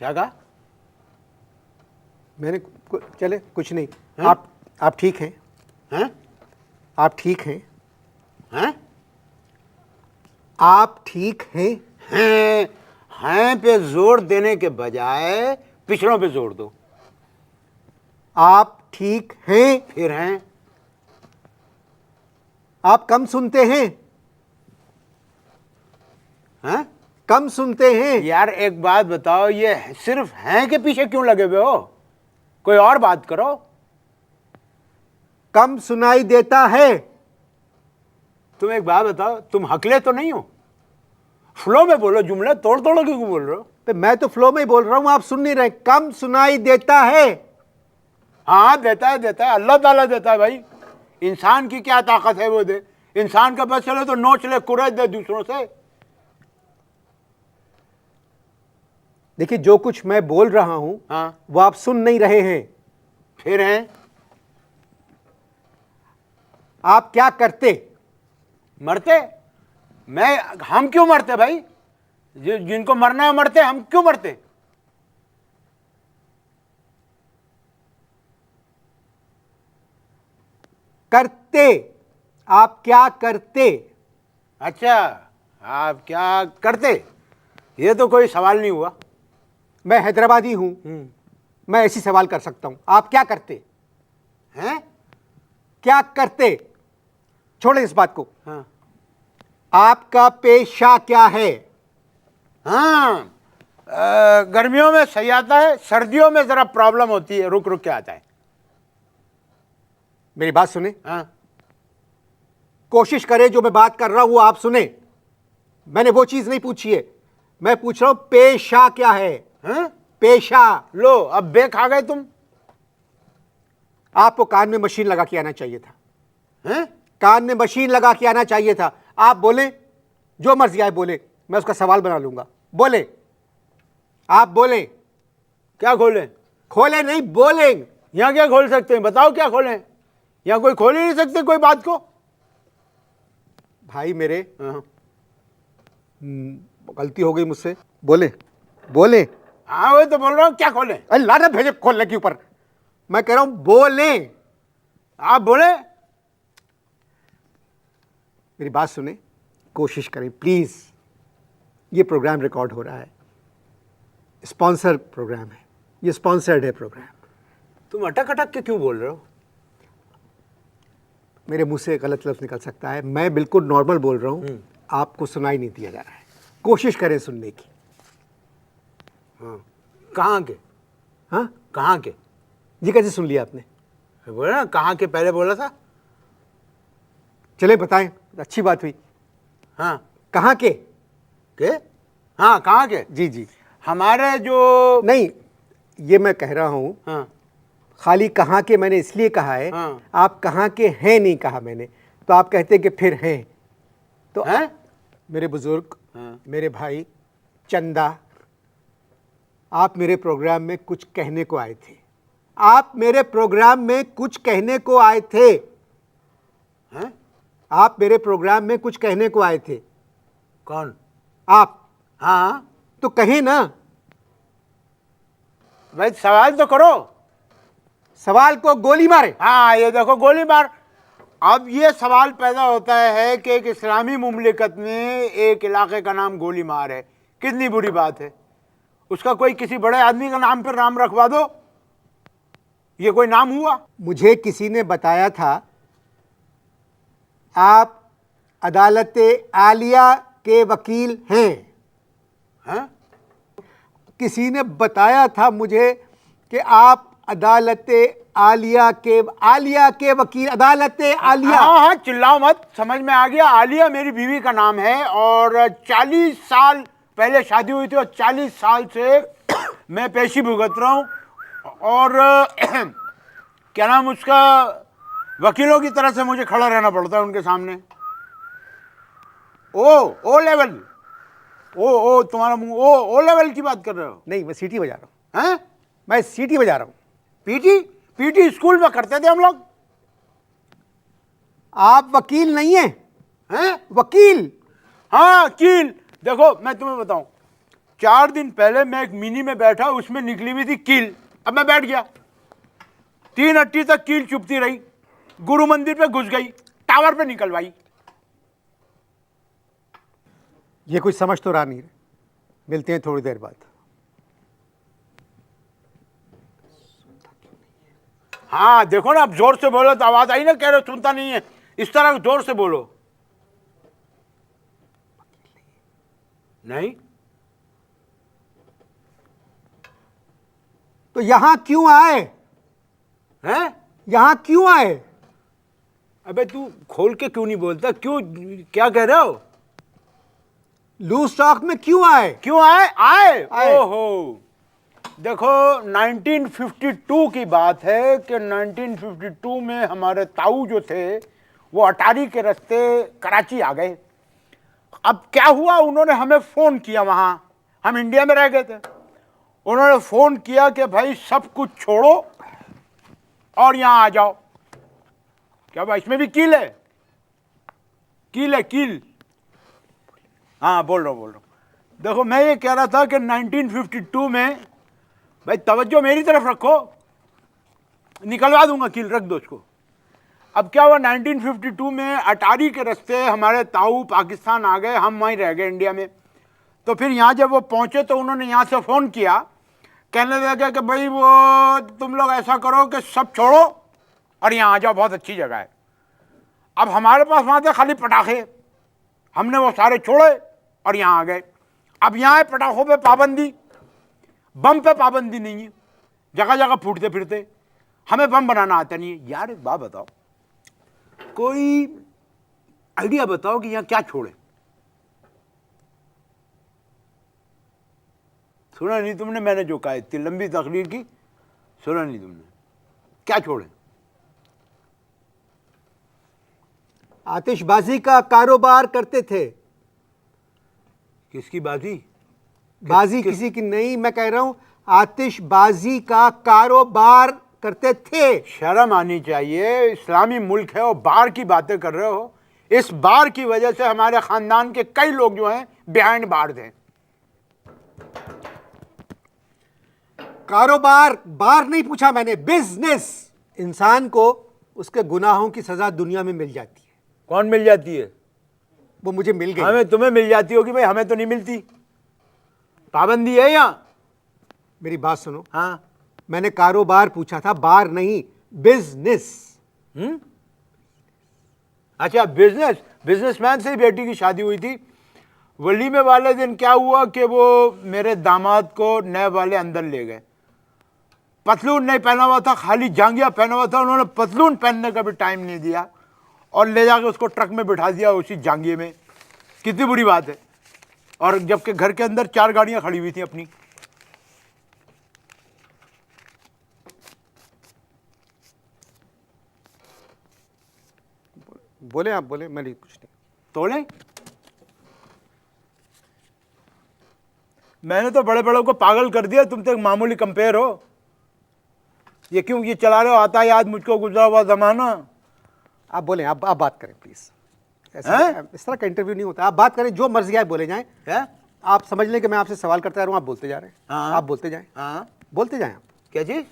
क्या कहा? मैंने चले कुछ नहीं। हैं? आप ठीक हैं? हैं? आप ठीक हैं? हैं? आप ठीक हैं? हैं हैं पे जोर देने के बजाय पिछड़ों पे जोर दो। आप ठीक हैं? फिर हैं? आप कम सुनते हैं? हैं? कम सुनते हैं? यार एक बात बताओ, ये सिर्फ हैं के पीछे क्यों लगे हुए हो? कोई और बात करो। कम सुनाई देता है? तुम एक बात बताओ, तुम हकले तो नहीं हो? फ्लो में बोलो, जुमले तोड़ तोड़ के क्यों बोल रहे हो? तो मैं तो फ्लो में ही बोल रहा हूं, आप सुन नहीं रहे। कम सुनाई देता है? हाँ देता है, अल्लाह ताला देता है भाई। इंसान की क्या ताकत है वो दे। इंसान का बस चले तो नोच ले, कुरेद दे दूसरों से। देखिए, जो कुछ मैं बोल रहा हूं हाँ वो आप सुन नहीं रहे हैं। फिर हैं? आप क्या करते? मरते? हम क्यों मरते भाई? जिनको मरना है मरते, हम क्यों मरते? करते? आप क्या करते? अच्छा, आप क्या करते? ये तो कोई सवाल नहीं हुआ। मैं हैदराबादी हूं, मैं ऐसी सवाल कर सकता हूं। आप क्या करते? हैं? क्या करते? छोड़े इस बात को। हाँ आपका पेशा क्या है? हाँ, गर्मियों में सही आता है, सर्दियों में जरा प्रॉब्लम होती है, रुक रुक के आता है। मेरी बात सुने। हाँ कोशिश करें जो मैं बात कर रहा हूं वो आप सुने। मैंने वो चीज नहीं पूछी है, मैं पूछ रहा हूं पेशा क्या है? हैं? पेशा। लो अब बे खा गए तुम। आपको कान में मशीन लगा के आना चाहिए था। हैं? कान में मशीन लगा के आना चाहिए था। आप बोले, जो मर्जी आए बोले, मैं उसका सवाल बना लूंगा। बोले, आप बोले। क्या खोलें? खोले नहीं, बोले। यहां क्या खोल सकते हैं? बताओ क्या खोलें? यहां कोई खोल ही नहीं सकते कोई बात को। भाई मेरे, हाँ गलती हो गई मुझसे। बोले बोले। हाँ, वही तो बोल रहा हूं, क्या खोलें? अरे लानत भेजे खोलने के ऊपर। मैं कह रहा हूं बोले। आप बोले। मेरी बात सुने, कोशिश करें प्लीज। ये प्रोग्राम रिकॉर्ड हो रहा है, स्पॉन्सर प्रोग्राम है, ये स्पॉन्सर्ड है प्रोग्राम। तुम अटक अटक के क्यों बोल रहे हो? मेरे मुंह से गलत लफ्ज निकल सकता है, मैं बिल्कुल नॉर्मल बोल रहा हूं। आपको सुनाई नहीं दिया जा रहा है, कोशिश करें सुनने की। हाँ, कहाँ के? हाँ, कहाँ के? ये कैसे सुन लिया आपने? बोला ना कहाँ के, पहले बोला था। चले बताएं, अच्छी बात हुई। हाँ कहाँ के? हाँ कहाँ के? जी जी। हमारे जो नहीं, ये मैं कह रहा हूं, हाँ खाली कहाँ के मैंने इसलिए कहा है। हाँ। आप कहाँ के हैं नहीं कहा मैंने, तो आप कहते कि फिर हैं। तो हैं? मेरे बुजुर्ग, हाँ। मेरे भाई चंदा, आप मेरे प्रोग्राम में कुछ कहने को आए थे। आप मेरे प्रोग्राम में कुछ कहने को आए थे। हैं? आप मेरे प्रोग्राम में कुछ कहने को आए थे। कौन? आप। हाँ तो कहे ना। भाई सवाल तो करो। सवाल को गोली मारे। हाँ ये देखो, गोली मार। अब ये सवाल पैदा होता है कि एक इस्लामी मुमलिकत में एक इलाके का नाम गोली मार है, कितनी बुरी बात है। उसका कोई किसी बड़े आदमी का नाम पर नाम रखवा दो, ये कोई नाम हुआ? मुझे किसी ने बताया था आप अदालत आलिया के वकील हैं। हैं? किसी ने बताया था मुझे कि आप अदालत आलिया के वकील। अदालत आलिया। हाँ हाँ, चिल्लाओ मत, समझ में आ गया। आलिया मेरी बीवी का नाम है और 40 साल पहले शादी हुई थी और 40 साल से मैं पेशी भुगत रहा हूँ। और क्या नाम उसका, वकीलों की तरह से मुझे खड़ा रहना पड़ता है उनके सामने। O level. ओ तुम्हारा मुंह ओ लेवल की बात कर रहे हो? नहीं, मैं सीटी बजा रहा हूँ। हैं? मैं सीटी बजा रहा हूँ। पीटी स्कूल में करते थे हम लोग। आप वकील नहीं हैं? हैं? वकील। हाँ कील। देखो मैं तुम्हें बताऊं, 4 दिन पहले मैं एक मिनी में बैठा, उसमें निकली हुई थी कील। अब मैं बैठ गया, 3 अट्टी तक कील चुपती रही, गुरु मंदिर पे घुस गई, टावर पे निकलवाई। ये कुछ समझ तो रहा नहीं है। मिलते हैं थोड़ी देर बाद। हाँ देखो ना, अब जोर से बोलो तो आवाज आई ना, कह रहे सुनता नहीं है, इस तरह जोर से बोलो। नहीं तो यहां क्यों आए? हैं? यहां क्यों आए? अबे तू खोल के क्यों नहीं बोलता? क्यों, क्या कह रहे हो? लूज टॉक में क्यों आए? क्यों आए? आए, आए। ओहो, देखो 1952 की बात है कि 1952 में हमारे ताऊ जो थे वो अटारी के रास्ते कराची आ गए। अब क्या हुआ, उन्होंने हमें फोन किया, वहां हम इंडिया में रह गए थे, उन्होंने फोन किया कि भाई सब कुछ छोड़ो और यहां आ जाओ। क्या भाई इसमें भी कील है? कील है, कील। हाँ बोल रहा हूँ। देखो मैं ये कह रहा था कि 1952 में, भाई तवज्जो मेरी तरफ रखो, निकलवा दूंगा कील, रख दो उसको। अब क्या हुआ, 1952 में अटारी के रास्ते हमारे ताऊ पाकिस्तान आ गए, हम वहीं रह गए इंडिया में। तो फिर यहाँ जब वो पहुँचे तो उन्होंने यहाँ से फ़ोन किया, कहने लगे कि भाई वो तुम लोग ऐसा करो कि सब छोड़ो और यहाँ आ जाओ, बहुत अच्छी जगह है। अब हमारे पास वहाँ थे खाली पटाखे, हमने वो सारे छोड़े और यहाँ आ गए। अब यहाँ है पटाखों पे पाबंदी, बम पे पाबंदी नहीं है, जगह जगह फूटते फिरते, हमें बम बनाना आता नहीं है। यार एक बात बताओ, कोई आइडिया बताओ कि यहाँ क्या छोड़े? सुना नहीं तुमने मैंने जो कहा, इतनी लंबी तकरीर की, सुना नहीं तुमने? क्या छोड़े? आतिशबाजी का कारोबार करते थे। किसकी बाजी? बाजी किसी की नहीं, मैं कह रहा हूं आतिशबाजी का कारोबार करते थे। शर्म आनी चाहिए, इस्लामी मुल्क है और बार की बातें कर रहे हो। इस बार की वजह से हमारे खानदान के कई लोग जो हैं बिहाइंड बार्स हैं। कारोबार, बार नहीं पूछा मैंने, बिजनेस। इंसान को उसके गुनाहों की सजा दुनिया में मिल जाती है। कौन मिल जाती है? वो मुझे मिल गई। हमें, तुम्हें मिल जाती होगी भाई, हमें तो नहीं मिलती, पाबंदी है यहाँ। मेरी बात सुनो। हाँ, मैंने कारोबार पूछा था, बार नहीं, बिजनेस। अच्छा बिजनेस। बिजनेसमैन से ही बेटी की शादी हुई थी। वलीमे वाले दिन क्या हुआ कि वो मेरे दामाद को नए वाले अंदर ले गए, पतलून नहीं पहना हुआ था, खाली जांघिया पहना हुआ था। उन्होंने पतलून पहनने का भी टाइम नहीं दिया और ले जाकर उसको ट्रक में बिठा दिया उसी जांघिए में। कितनी बुरी बात है। और जबकि घर के अंदर 4 गाड़ियां खड़ी हुई थी अपनी। बोले आप, बोले, मैंने कुछ नहीं। तोले, मैंने तो बड़े बड़ों को पागल कर दिया, तुम तो एक मामूली कंपेयर हो। ये क्यों ये चला रहे हो, आता याद मुझको गुजरा हुआ जमाना। आप बोलें, आप बात करें प्लीज। इस तरह का इंटरव्यू नहीं होता। आप बात करें, जो मर्जी आए बोले जाएं। है? आप समझ लें कि मैं आपसे सवाल करता रहा हूं, आप बोलते जा रहे हैं। हाँ। आप बोलते जाएं। हाँ, बोलते जाएं आप। क्या चीज?